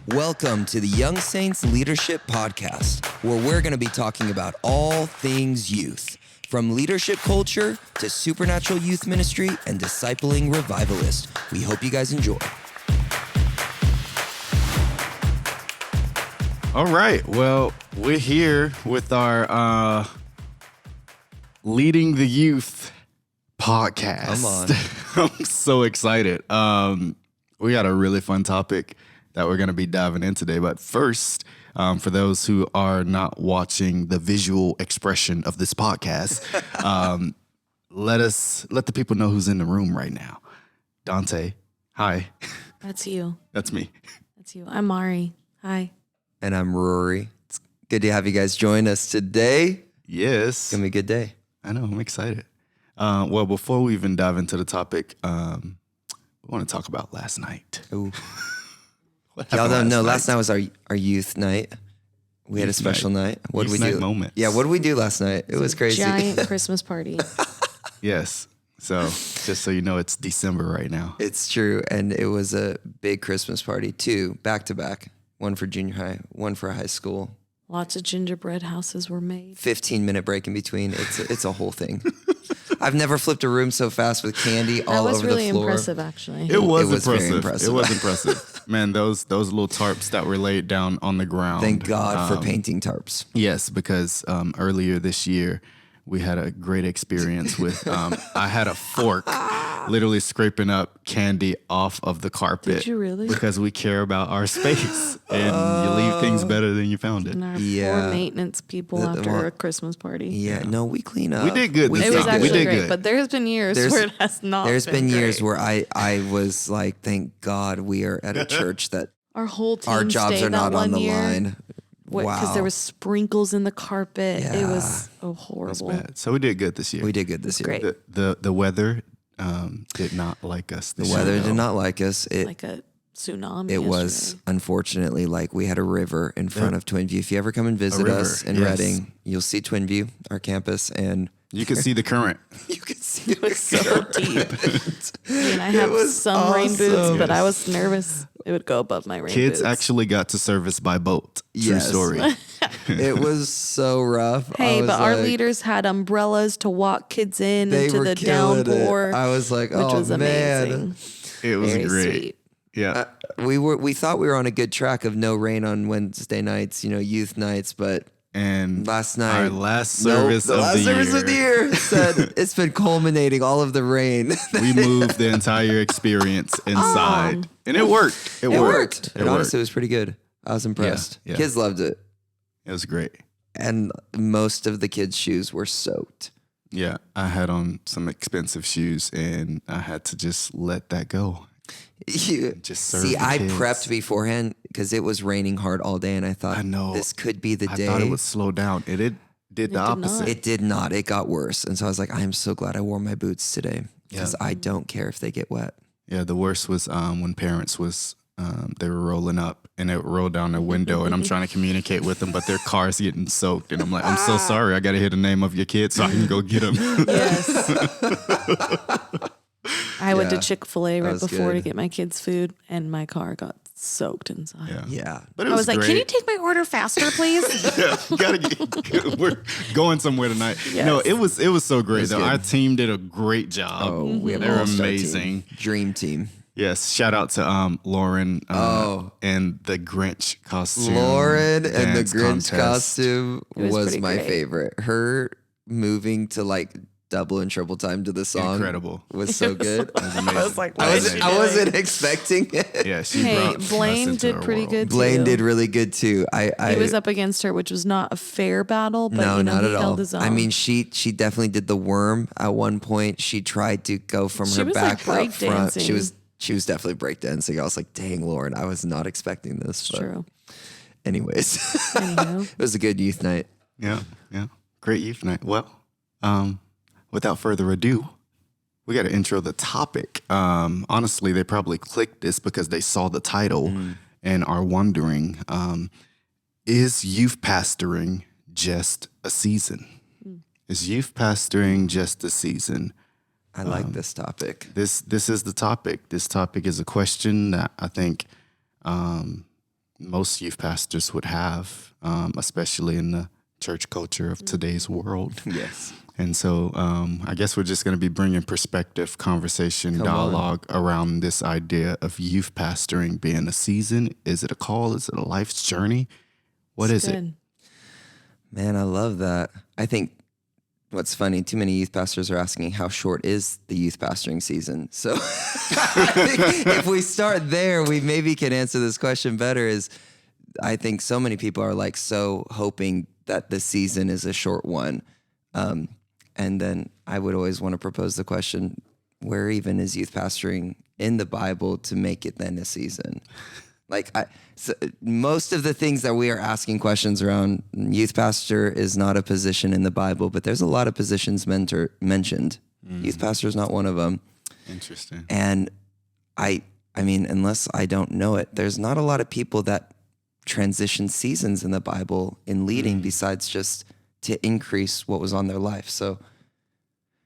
Welcome to the Young Saints Leadership Podcast, where we're going to be talking about all things youth, from leadership culture to supernatural youth ministry and discipling revivalist. We hope you guys enjoy. All right. Well, we're here with our Leading the Youth podcast. Come on. I'm so excited. We got a really fun topic that we're going to be diving in today. But first, for those who are not watching the visual expression of this podcast, let the people know who's in the room right now. Donta, hi. That's you. That's me. That's you. I'm Mari. Hi. And I'm Rory. It's good to have you guys join us today. Yes. It's going to be a good day. I know. I'm excited. Well, before we even dive into the topic, we want to talk about last night. Ooh. What Y'all happened don't know, last night was our youth night. We had a special night. What did we do? Moments. Yeah, what did we do last night? It was crazy. Giant Christmas party. Yes. So just so you know, it's December right now. It's true. And it was a big Christmas party, two, back to back. One for junior high, one for high school. Lots of gingerbread houses were made. 15-minute break in between. It's a whole thing. I've never flipped a room so fast with candy all over the floor. That was really impressive, actually. It was very impressive. impressive. It was impressive. Man, those little tarps that were laid down on the ground. Thank God for painting tarps. Yes, because earlier this year, we had a great experience with, I had a fork literally scraping up candy off of the carpet. Did you really? Because we care about our space and you leave things better than you found it. And our Yeah. poor maintenance people after a Christmas party. Yeah, no, we clean up. We did good this It was time. actually We did great, good. but there's been years where it has not There's been years great. where I was like, thank God we are at a church that Our whole team our jobs stayed are not that on one the year. line. Because Wow. there was sprinkles in the carpet. Yeah. It was That's horrible. bad. So we did good this year. We did good this year. Great. The weather did not like us The this year. weather though. did not like us. Like a tsunami. It was yesterday. unfortunately like we had a river in front of Twin View. If you ever come and visit river, us in yes. Reading, you'll see Twin View, our campus, and You could see the current. you can see It was so deep. I mean, I It have was some rain boots, awesome. but I was nervous it would go above my rain Kids boots. actually got to service by boat. True Yes. story. It was so rough. I Hey, was but our like, leaders had umbrellas to walk kids in they into were the killing downpour, it. I was like, which oh was man. amazing. It was Very great. sweet. Yeah. We thought we were on a good track of no rain on Wednesday nights, youth nights, but And last night, our last service the of last the service year, of the year said it's been culminating all of the rain. we moved the entire experience inside. And it worked. It worked. And honestly, it was pretty good. I was impressed. Yeah. Kids loved it. It was great. And most of the kids' shoes were soaked. Yeah. I had on some expensive shoes and I had to just let that go. Just serve See, the I kids. prepped beforehand because it was raining hard all day, and I thought, I know. this could be the I day. thought it would slow down. It did the did opposite. not. It did not. It got worse. And so I was like, I am so glad I wore my boots today because I don't care if they get wet. Yeah, the worst was when parents was they were rolling up and it rolled down their window and I'm trying to communicate with them, but their car's getting soaked and I'm like, I'm so sorry. I got to hear the name of your kid so I can go get them. Yes. I went to Yeah, Chick-fil-A right was before to good. get my kids food, and my car got soaked inside. Yeah. Yeah. But it I was was like, great. "Can you take my order faster, please?" Yeah, gotta get. We're going somewhere tonight. Yes. No, it was so great though. good. Our team did a great job. Oh, we have They're an all-star amazing. team. Dream team. Yes, shout out to Lauren and the Grinch costume. Lauren and the dance Grinch contest. costume It was was pretty my great. favorite. Her moving to like double and triple time to the song Incredible. was so good. Amazing. I was like, I what is wasn't, she I doing? wasn't expecting it. Yeah, she Hey, brought us Blaine into did her pretty world. good too. Blaine did really good too. I He was up against her, which was not a fair battle, but no, you know, not he at all. held his own. I mean, she definitely did the worm at one point. She tried to go from She her was, back like, up front. She breakdancing. was definitely breakdancing. I was like, dang, Lauren, I was not expecting this. it's but true. Anyways, Anywho. it was a good youth night. Yeah, yeah. Great youth night. Well, without further ado, we got to intro the topic. Honestly, they probably clicked this because they saw the title and are wondering, is youth pastoring just a season? Is youth pastoring just a season? I like this topic. This is the topic. This topic is a question that I think most youth pastors would have, especially in the church culture of today's world. Yes. And so I guess we're just going to be bringing perspective, conversation, dialogue around this idea of youth pastoring being a season. Is it a call? Is it a life's journey? What is it? Man, I love that. I think what's funny, too many youth pastors are asking how short is the youth pastoring season. So I think if we start there, we maybe can answer this question better. Is I think so many people are like so hoping that the season is a short one. And then I would always want to propose the question, where even is youth pastoring in the Bible to make it then a season? Like so most of the things that we are asking questions around, youth pastor is not a position in the Bible, but there's a lot of positions mentioned. Youth pastor is not one of them. Interesting. And I mean, unless I don't know it, there's not a lot of people that transition seasons in the Bible in leading besides just to increase what was on their life. So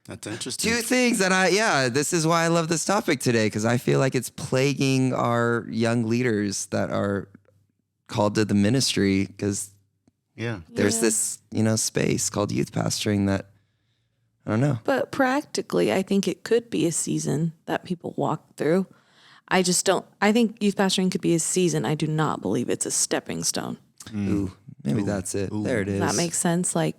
that's interesting. Two things that this is why I love this topic today, because I feel like it's plaguing our young leaders that are called to the ministry, because there's this, space called youth pastoring that, I don't know. But practically, I think it could be a season that people walk through. I think youth pastoring could be a season. I do not believe it's a stepping stone. Ooh, maybe that's it. Ooh. There it is. That makes sense. Like,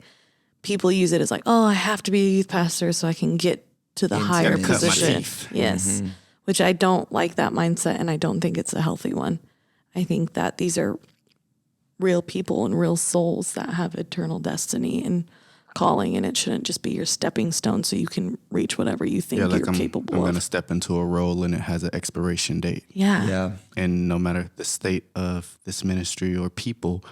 people use it as like, oh, I have to be a youth pastor so I can get to the higher position. Yes. Mm-hmm. Which I don't like that mindset, and I don't think it's a healthy one. I think that these are real people and real souls that have eternal destiny and calling, and it shouldn't just be your stepping stone so you can reach whatever you think you're capable I'm of. going to step into a role and it has an expiration date. Yeah. And no matter the state of this ministry or people,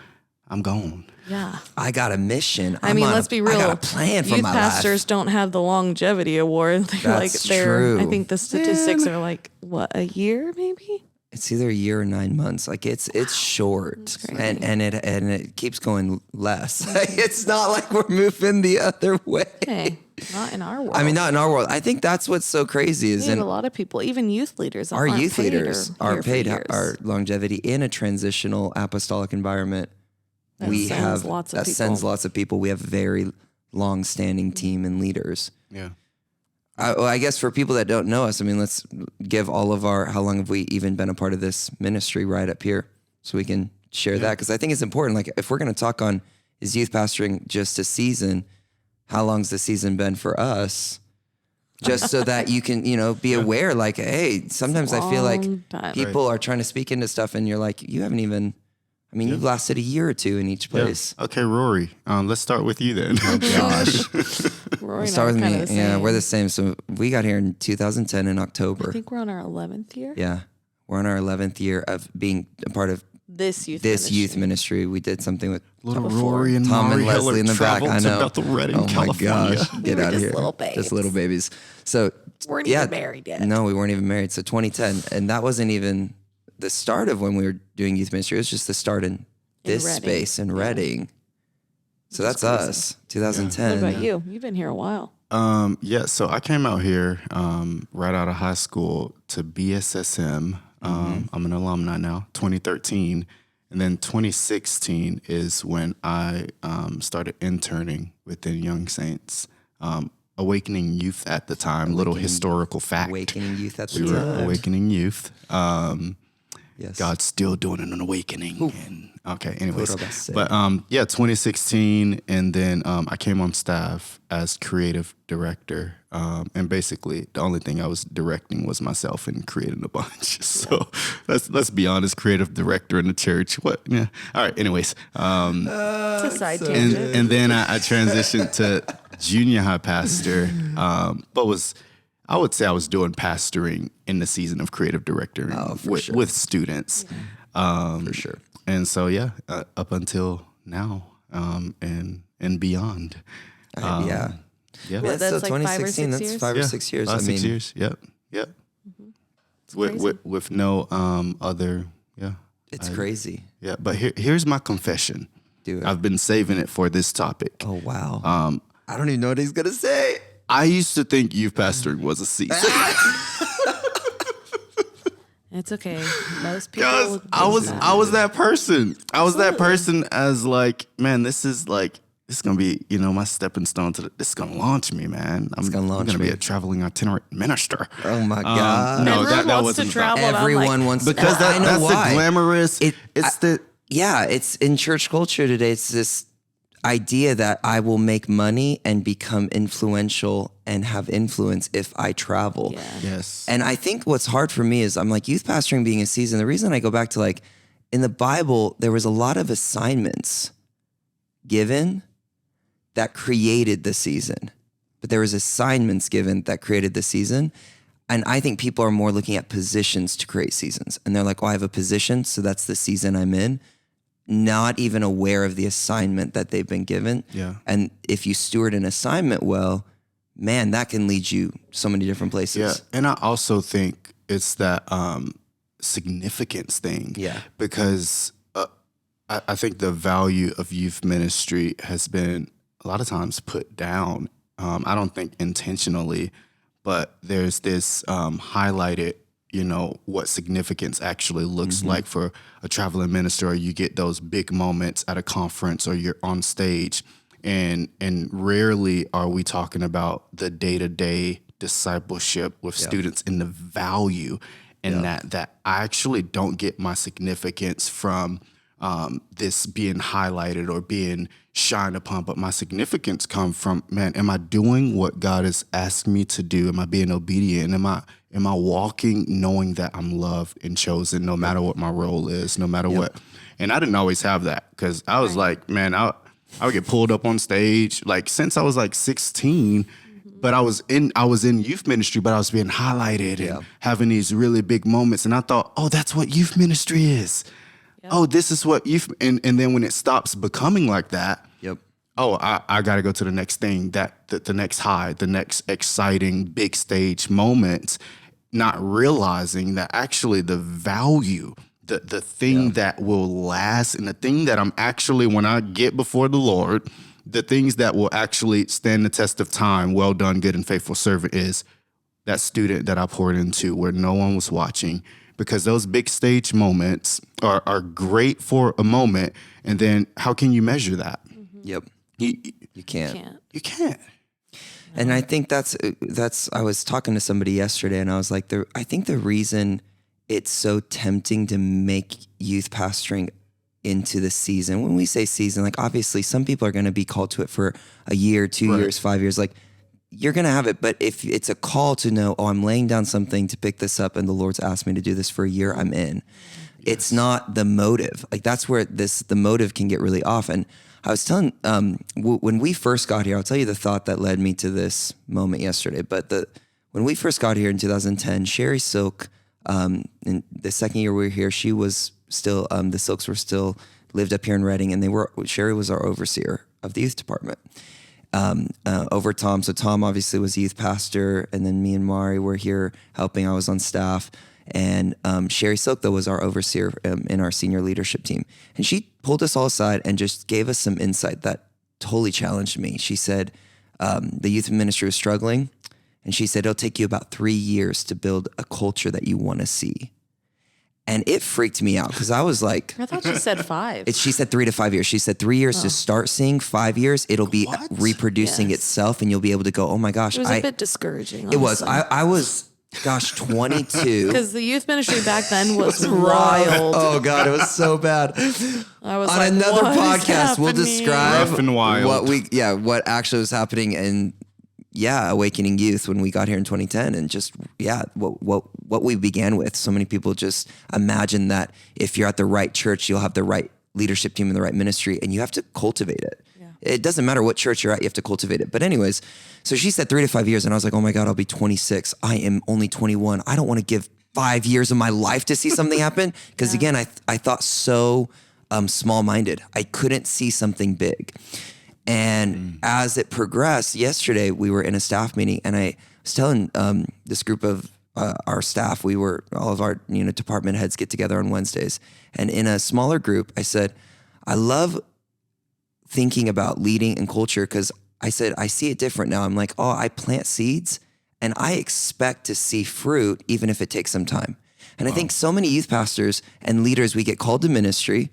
I'm gone. Yeah. I got a mission. Let's be real. I got a plan for my life. Youth pastors don't have the longevity award. That's true. I think the statistics are like, what, a year maybe? It's either a year or 9 months. Like it's short, and it keeps going less. It's not like we're moving the other way. Okay. Not in our world. I mean, not in our world. I think that's what's so crazy is we have a lot of people, even youth leaders. Our youth leaders are paid our longevity in a transitional apostolic environment. Sends lots of people. We have a very long-standing team and leaders. Yeah. I guess for people that don't know us, I mean, let's give all of how long have we even been a part of this ministry right up here so we can share that. Because I think it's important. Like, if we're going to talk on, is youth pastoring just a season? How long's the season been for us? Just so that you can, be aware, like, hey, sometimes I feel like people are trying to speak into stuff and you're like, you haven't even, you've lasted a year or two in each place. Yeah. Okay, Rory, let's start with you then. Oh, gosh. Rory start with me. Yeah, we're the same. So we got here in 2010 in October. I think we're on our 11th year. Yeah. We're on our 11th year of being a part of this youth ministry. We did something with little Rory and Tom Mari and Leslie in the back. I know. Bethel, Redding, oh California. My gosh. Get out of here. Just little babies. So weren't even married yet. No, we weren't even married. So 2010. And that wasn't even the start of when we were doing youth ministry. It was just the start in this space in Redding. So that's us, 2010. What about you? You've been here a while. So I came out here right out of high school to BSSM. I'm an alumni now, 2013. And then 2016 is when I started interning within Young Saints. Awakening Youth at the time, little historical fact. Awakening Youth at the time. We were Awakening Youth. Yes. God's still doing an awakening. Anyways. But 2016, and then I came on staff as creative director. And basically, the only thing I was directing was myself and creating a bunch. So let's be honest, creative director in the church. What? Yeah. All right. Anyways. It's a side tangent. And then I transitioned to junior high pastor, but I would say I was doing pastoring in the season of creative director with students. For sure. And so, up until now and beyond. Yeah. Well, that's so like 2016, 5 or 6 years? that's 5 or 6 years. 6 years, yep. With no other, It's crazy. Yeah, but here's my confession. Do it. I've been saving it for this topic. Oh, wow. I don't even know what he's going to say. I used to think youth pastoring was a season. It's okay. Most people. Because I was that person. I was that person as like, man, this is gonna be, my stepping stone to this is gonna launch me, man. I'm gonna be a traveling itinerant minister. Oh my God. No, Everyone that wants to wasn't travel. Everyone wants to because I know that's why. the glamorous. It's in church culture today. It's this idea that I will make money and become influential and have influence if I travel. Yeah. Yes. And I think what's hard for me is I'm like youth pastoring being a season. The reason I go back to like in the Bible, there was a lot of assignments given that created the season, but there was assignments given that created the season. And I think people are more looking at positions to create seasons. And they're like, oh, I have a position, so that's the season I'm in. Not even aware of the assignment that they've been given. Yeah. And if you steward an assignment well, man, that can lead you so many different places. Yeah. And I also think it's that significance thing. Yeah. Because I think the value of youth ministry has been a lot of times put down. I don't think intentionally, but there's this highlighted, what significance actually looks like for a traveling minister, or you get those big moments at a conference or you're on stage. And rarely are we talking about the day-to-day discipleship with students and the value in that I actually don't get my significance from this being highlighted or being shined upon, but my significance come from, man, am I doing what God has asked me to do? Am I being obedient? Am I walking knowing that I'm loved and chosen no matter what my role is, no matter what? And I didn't always have that because I was like, man, I would get pulled up on stage like since I was like 16. But I was in youth ministry, but I was being highlighted and having these really big moments. And I thought, oh, that's what youth ministry is. Oh, this is what youth, and then when it stops becoming like that, oh, I got to go to the next thing, the next high, the next exciting big stage moment, not realizing that actually the value, the thing that will last, and the thing that I'm actually, when I get before the Lord, the things that will actually stand the test of time, well done, good and faithful servant, is that student that I poured into where no one was watching. Because those big stage moments are great for a moment, and then how can you measure that? Yep, you can't. You can't. And I think that's. I was talking to somebody yesterday, and I was like, I think the reason it's so tempting to make youth pastoring into the season. When we say season, like obviously some people are going to be called to it for a year, 2 years, 5 years, like. You're going to have it, but if it's a call to know, oh, I'm laying down something to pick this up and the Lord's asked me to do this for a year, I'm in. It's not the motive. Like that's where the motive can get really off. And I was telling, when we first got here, I'll tell you the thought that led me to this moment yesterday, but when we first got here in 2010, Sherry Silk, in the second year we were here, she was still, the Silks were still lived up here in Reading, and Sherry was our overseer of the youth department. Over Tom. So Tom obviously was youth pastor, and then me and Mari were here helping. I was on staff, and Sherry Silk, though, was our overseer in our senior leadership team. And she pulled us all aside and just gave us some insight that totally challenged me. She said the youth ministry was struggling, and she said it'll take you about 3 years to build a culture that you want to see. And it freaked me out because I was like... I thought she said 5. She said 3 to 5 years. She said 3 years to start seeing, 5 years, it'll be reproducing itself, and you'll be able to go, oh my gosh. It was a bit discouraging. Honestly. It was. I was, 22. Because the youth ministry back then was wild. Oh God, it was so bad. I was on like, another what podcast, we'll describe rough and wild. what actually was happening in Awakening Youth when we got here in 2010, and just what we began with. So many people just imagine that if you're at the right church, you'll have the right leadership team and the right ministry, and you have to cultivate it. Yeah. It doesn't matter what church you're at, you have to cultivate it. But anyways, so she said 3 to 5 years, and I was like, oh my God, I'll be 26. I am only 21. I don't want to give 5 years of my life to see something happen. Because again, I thought so small-minded. I couldn't see something big. And as it progressed, yesterday we were in a staff meeting, and I was telling this group of our staff, all of our department heads get together on Wednesdays, and in a smaller group, I said, I love thinking about leading and culture, because I said I see it different now. I'm like, oh, I plant seeds, and I expect to see fruit, even if it takes some time. And I think so many youth pastors and leaders, we get called to ministry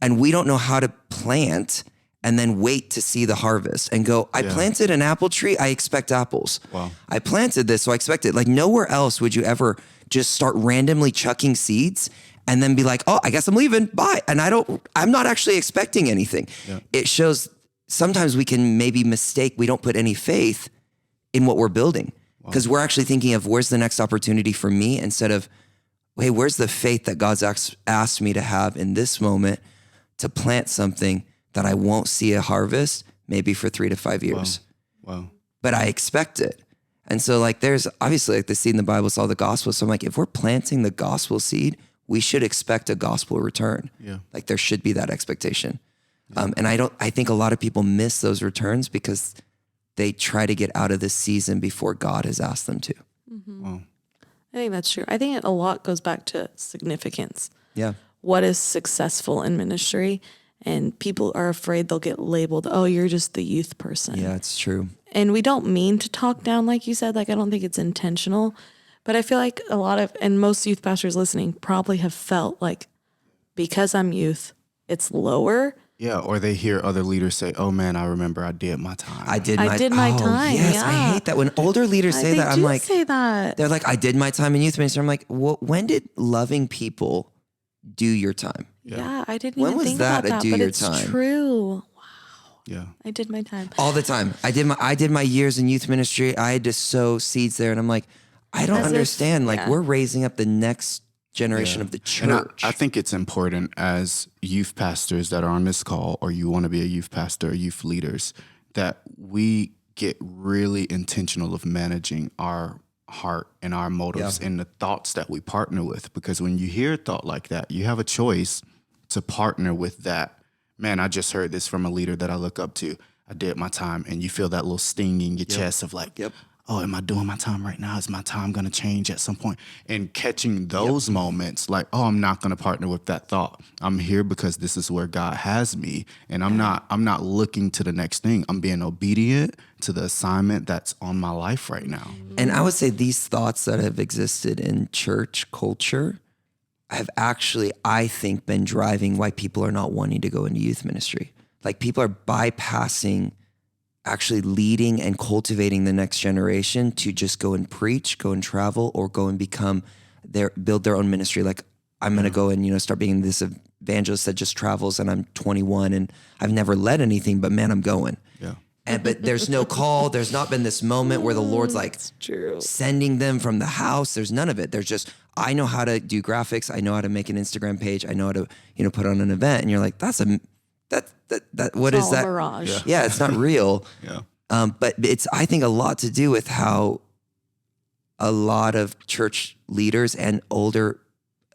and we don't know how to plant and then wait to see the harvest and go, I planted an apple tree, I expect apples. Wow. I planted this, so I expect it. Like nowhere else would you ever just start randomly chucking seeds and then be like, oh, I guess I'm leaving, bye. And I'm not actually expecting anything. Yeah. It shows sometimes we can maybe mistake, we don't put any faith in what we're building because we're actually thinking of where's the next opportunity for me instead of, hey, where's the faith that God's asked me to have in this moment to plant something that I won't see a harvest maybe for 3 to 5 years. Wow. But I expect it. And so like there's obviously like the seed in the Bible is all the gospel. So I'm like, if we're planting the gospel seed, we should expect a gospel return. Yeah. Like there should be that expectation. Yeah. And I think a lot of people miss those returns because they try to get out of this season before God has asked them to. Mm-hmm. Wow. I think that's true. I think a lot goes back to significance. Yeah. What is successful in ministry? And people are afraid they'll get labeled, oh, you're just the youth person. Yeah, it's true. And we don't mean to talk down, like you said. Like, I don't think it's intentional. But I feel like a lot of, and most youth pastors listening probably have felt like, because I'm youth, it's lower. Yeah, or they hear other leaders say, oh man, I remember I did my time. I did my time. Yes, yeah. I hate that. When older leaders say that, I'm like, say that. They're like, I did my time in youth ministry. I'm like, well, when did loving people do your time? Yeah, I didn't even think about that, but it's true. Wow. Yeah. I did my time. All the time. I did my years in youth ministry. I had to sow seeds there. And I'm like, I don't understand. We're raising up the next generation of the church. And I think it's important as youth pastors that are on this call, or you want to be a youth pastor or youth leaders, that we get really intentional of managing our heart and our motives and the thoughts that we partner with. Because when you hear a thought like that, you have a choice to partner with that. Man, I just heard this from a leader that I look up to. I did my time. And you feel that little sting in your chest of like, oh, am I doing my time right now? Is my time going to change at some point? And catching those moments like, oh, I'm not going to partner with that thought. I'm here because this is where God has me. And I'm not looking to the next thing. I'm being obedient to the assignment that's on my life right now. And I would say these thoughts that have existed in church culture have actually, I think, been driving why people are not wanting to go into youth ministry. Like people are bypassing actually leading and cultivating the next generation to just go and preach, go and travel, or go and build their own ministry. Like I'm going to go and, start being this evangelist that just travels and I'm 21 and I've never led anything, but man, I'm going. Yeah. But there's no call. There's not been this moment where the Lord's like sending them from the house. There's none of it. There's just, I know how to do graphics. I know how to make an Instagram page. I know how to, put on an event. And you're like, what is that? Mirage. Yeah, it's not real. But it's, I think, a lot to do with how a lot of church leaders and older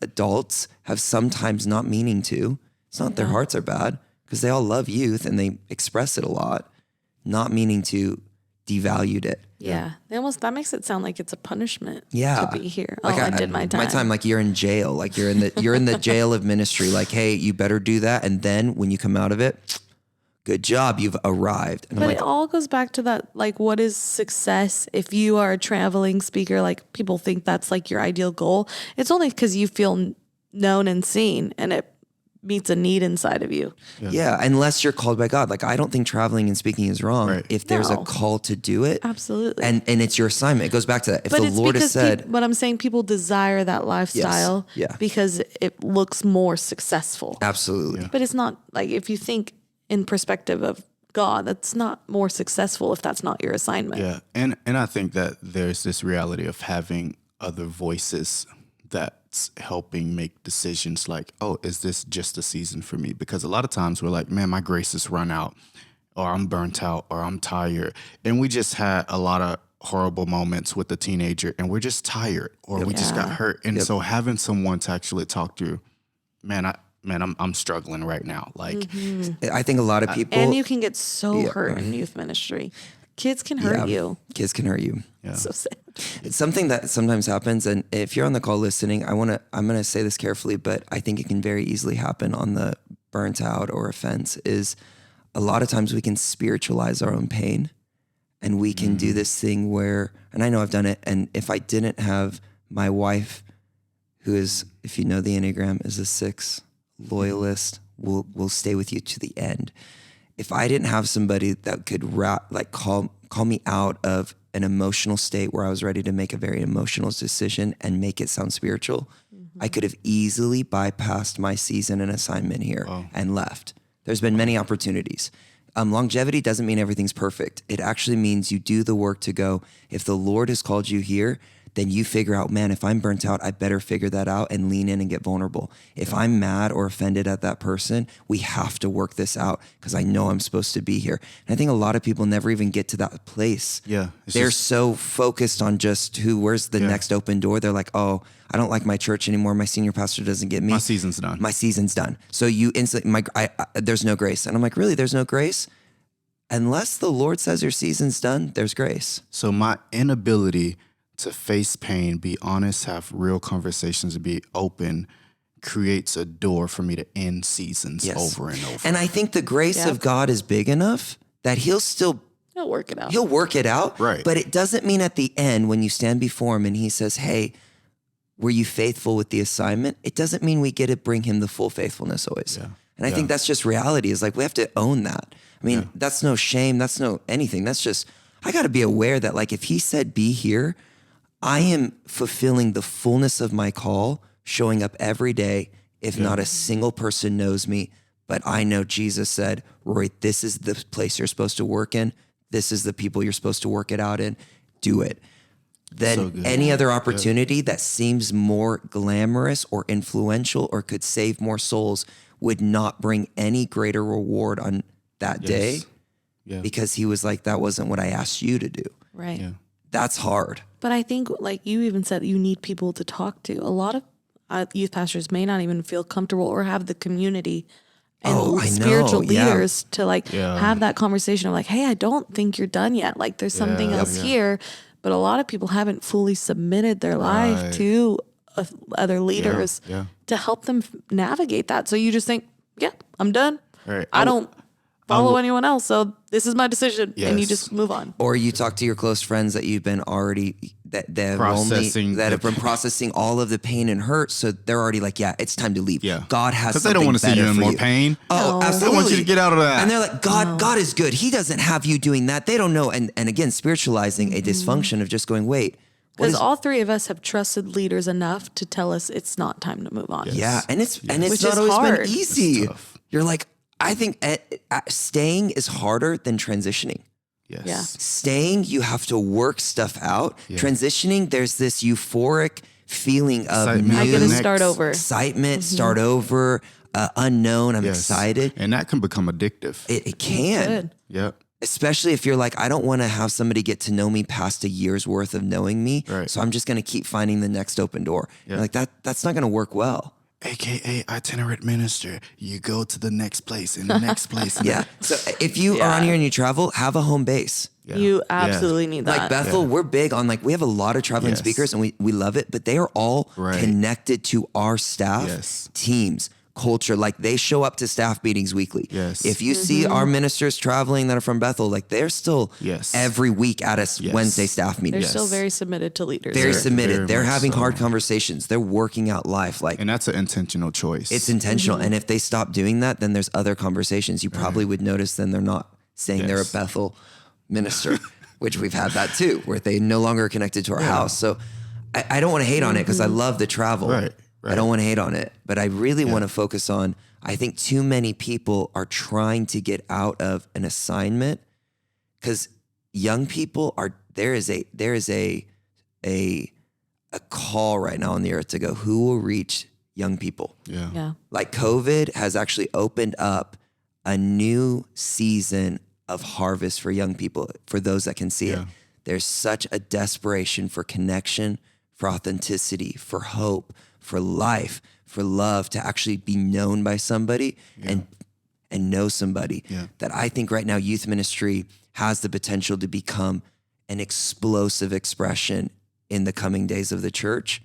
adults have sometimes not meaning to. It's not their hearts are bad because they all love youth and they express it a lot, not meaning to devalued it. Yeah. That makes it sound like it's a punishment to be here. Like I did my time. My time, like you're in jail. Like you're in the jail of ministry. Like, hey, you better do that. And then when you come out of it, good job, you've arrived. And but it all goes back to that, like, what is success? If you are a traveling speaker, like people think that's like your ideal goal. It's only because you feel known and seen and it meets a need inside of you. Yeah, unless you're called by God. Like I don't think traveling and speaking is wrong if there's a call to do it. Absolutely. And it's your assignment. It goes back to that. If the Lord has said, but I'm saying people desire that lifestyle because it looks more successful. Absolutely. But it's not like, if you think in perspective of God, that's not more successful if that's not your assignment. Yeah. And I think that there's this reality of having other voices that's helping make decisions like, oh, is this just a season for me? Because a lot of times we're like, man, my grace has run out, or I'm burnt out, or I'm tired. And we just had a lot of horrible moments with a teenager and we're just tired, or we just got hurt. And so having someone to actually talk to, I'm struggling right now. Like, I think a lot of people, and you can get so hurt in youth ministry. Kids can hurt you. Kids can hurt you. Yeah. So sad. It's something that sometimes happens. And if you're on the call listening, I'm going to say this carefully, but I think it can very easily happen on the burnt out or offense is a lot of times we can spiritualize our own pain and we can do this thing where, and I know I've done it. And if I didn't have my wife who is, if you know the Enneagram, is a 6, loyalist, will stay with you to the end. If I didn't have somebody that could call me out of an emotional state where I was ready to make a very emotional decision and make it sound spiritual, I could have easily bypassed my season and assignment here and left. There's been many opportunities. Longevity doesn't mean everything's perfect. It actually means you do the work to go, if the Lord has called you here, then you figure out, man, if I'm burnt out, I better figure that out and lean in and get vulnerable. If I'm mad or offended at that person, we have to work this out because I know I'm supposed to be here. And I think a lot of people never even get to that place. Yeah. They're so focused on just where's the next open door. They're like, oh, I don't like my church anymore. My senior pastor doesn't get me. My season's done. So you instantly, there's no grace. And I'm like, really? There's no grace? Unless the Lord says your season's done, there's grace. So my inability to face pain, be honest, have real conversations, be open, creates a door for me to end seasons over and over. And I think the grace of God is big enough that he'll work it out. He'll work it out. Right. But it doesn't mean at the end when you stand before him and he says, hey, were you faithful with the assignment? It doesn't mean we get to bring him the full faithfulness always. Yeah. And I think that's just reality, is like we have to own that. I mean, that's no shame. That's no anything. That's just, I got to be aware that like if he said be here, I am fulfilling the fullness of my call, showing up every day. If not a single person knows me, but I know Jesus said, Rory, this is the place you're supposed to work in. This is the people you're supposed to work it out in. Do it. Then any other opportunity that seems more glamorous or influential or could save more souls would not bring any greater reward on that day because he was like, that wasn't what I asked you to do. Right. Yeah. That's hard. But I think, like you even said, you need people to talk to. A lot of youth pastors may not even feel comfortable or have the community and spiritual leaders to have that conversation of like, hey, I don't think you're done yet. Like there's something else here. But a lot of people haven't fully submitted their life to other leaders to help them navigate that. So you just think, yeah, I'm done. Right. I don't follow anyone else. So this is my decision. Yes. And you just move on. Or you talk to your close friends that you've been already, that have been processing all of the pain and hurt. So they're already like, yeah, it's time to leave. Yeah. God has something better for you. Because they don't want to see you in more pain. Oh, absolutely. They want you to get out of that. And they're like, God is good. He doesn't have you doing that. They don't know. And again, spiritualizing a dysfunction of just going, wait. Because all three of us have trusted leaders enough to tell us it's not time to move on. Yes. Yeah. And it's not always been easy. You're like, I think staying is harder than transitioning. Yes. Yeah. Staying, you have to work stuff out. Yeah. Transitioning, there's this euphoric feeling of I get to start over. Excitement, start over, unknown. I'm excited. And that can become addictive. It can. Yep. Especially if you're like, I don't want to have somebody get to know me past a year's worth of knowing me. Right. So I'm just going to keep finding the next open door. Yep. Like that's not going to work well. AKA itinerant minister. You go to the next place and the next place. Yeah. So if you are on here and you travel, have a home base. Yeah. You absolutely need that. Like Bethel, we're big on we have a lot of traveling speakers and we love it, but they are all connected to our staff, teams, culture. Like they show up to staff meetings weekly. Yes. If you see our ministers traveling that are from Bethel, like they're still every week at a Wednesday staff meeting. They're still very submitted to leaders. Very submitted. They're having hard conversations. They're working out life. And that's an intentional choice. It's intentional. And if they stop doing that, then there's other conversations. You probably would notice then they're not saying they're a Bethel minister, which we've had that too, where they no longer are connected to our house. So I don't want to hate on it because I love the travel. Right. I don't want to hate on it, but I really want to focus on, I think too many people are trying to get out of an assignment because young people there is a call right now on the earth to go, who will reach young people? Yeah. Like COVID has actually opened up a new season of harvest for young people, for those that can see it. There's such a desperation for connection, for authenticity, for hope, for life, for love, to actually be known by somebody and know somebody that I think right now youth ministry has the potential to become an explosive expression in the coming days of the church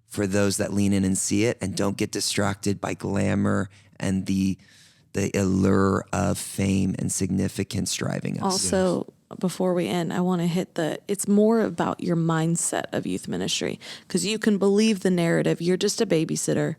for those that lean in and see it and don't get distracted by glamour and the allure of fame and significance driving us. Also, before we end, I want to hit it's more about your mindset of youth ministry, because you can believe the narrative. You're just a babysitter.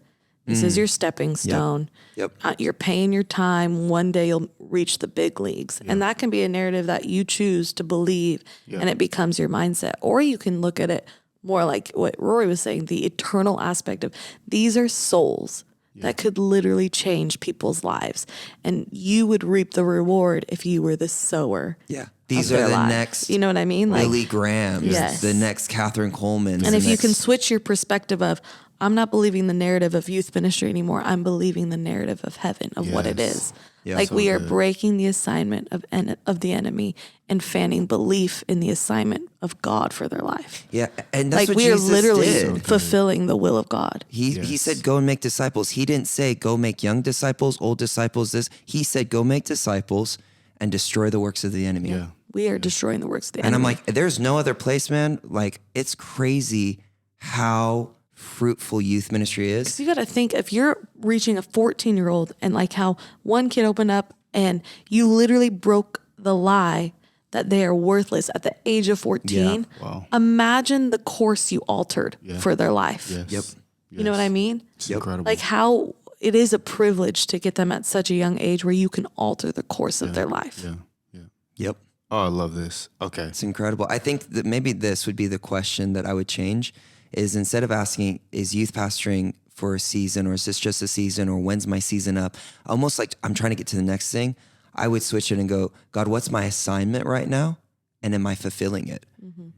This is your stepping stone. Yep. You're paying your time. One day you'll reach the big leagues. And that can be a narrative that you choose to believe, and it becomes your mindset. Or you can look at it more like what Rory was saying, the eternal aspect of these are souls that could literally change people's lives. And you would reap the reward if you were the sower. Yeah. These are the next, you know what I mean? Like Billy Grahams, the next Catherine Coleman. And if you can switch your perspective of, I'm not believing the narrative of youth ministry anymore. I'm believing the narrative of heaven, of what it is. Yeah, like so we are breaking the assignment of the enemy and fanning belief in the assignment of God for their life. Yeah, and that's like what we Jesus are literally did. fulfilling the will of God. He said, go and make disciples. He didn't say, go make young disciples, old disciples, this. He said, go make disciples and destroy the works of the enemy. Yeah. We are destroying the works of the And enemy. I'm like, there's no other place, man. Like, it's crazy how fruitful youth ministry is. So you got to think, if you're reaching a 14-year-old and like how one kid opened up and you literally broke the lie that they are worthless at the age of 14. Yeah. Wow. Imagine the course you altered for their life. Yes. Yep. You know what I mean? It's incredible. Like how it is a privilege to get them at such a young age where you can alter the course of their life. Yeah. Yeah. Yep. Oh, I love this. Okay. It's incredible. I think that maybe this would be the question that I would change, is instead of asking, is youth pastoring for a season, or is this just a season, or when's my season up? Almost like I'm trying to get to the next thing. I would switch it and go, God, what's my assignment right now? And am I fulfilling it?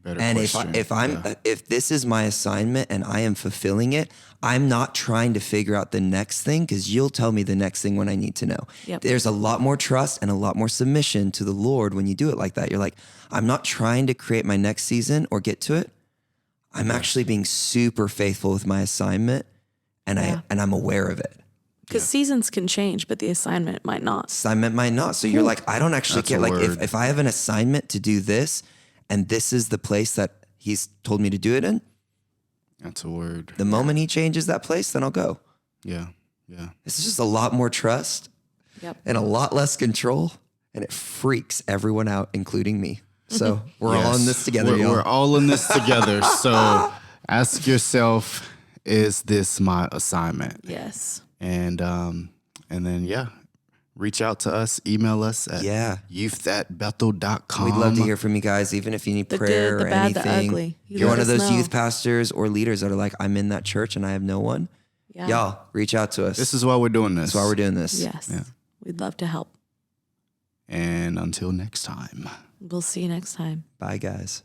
Better And question. if this is my assignment and I am fulfilling it, I'm not trying to figure out the next thing, because you'll tell me the next thing when I need to know. Yep. There's a lot more trust and a lot more submission to the Lord when you do it like that. You're like, I'm not trying to create my next season or get to it. I'm actually being super faithful with my assignment, and I'm aware of it. Because seasons can change, but the assignment might not. Assignment might not. So you're like, I don't actually That's care. a Like word. if I have an assignment to do this, and this is the place that he's told me to do it in, That's a word. the moment he changes that place, then I'll go. Yeah. Yeah. It's just a lot more trust and a lot less control, and it freaks everyone out, including me. So we're all in this together, y'all. We're all in this together. So ask yourself, is this my assignment? Yes. And then reach out to us, email us at youth@bethel.com. We'd love to hear from you guys, even if you need The prayer good, the or bad, the anything. ugly. You're let one of us those know. youth pastors or leaders that are like, I'm in that church and I have no one. Yeah. Y'all, reach out to us. This is why we're doing this. That's why we're doing this. Yes. Yeah. We'd love to help. And until next time. We'll see you next time. Bye, guys.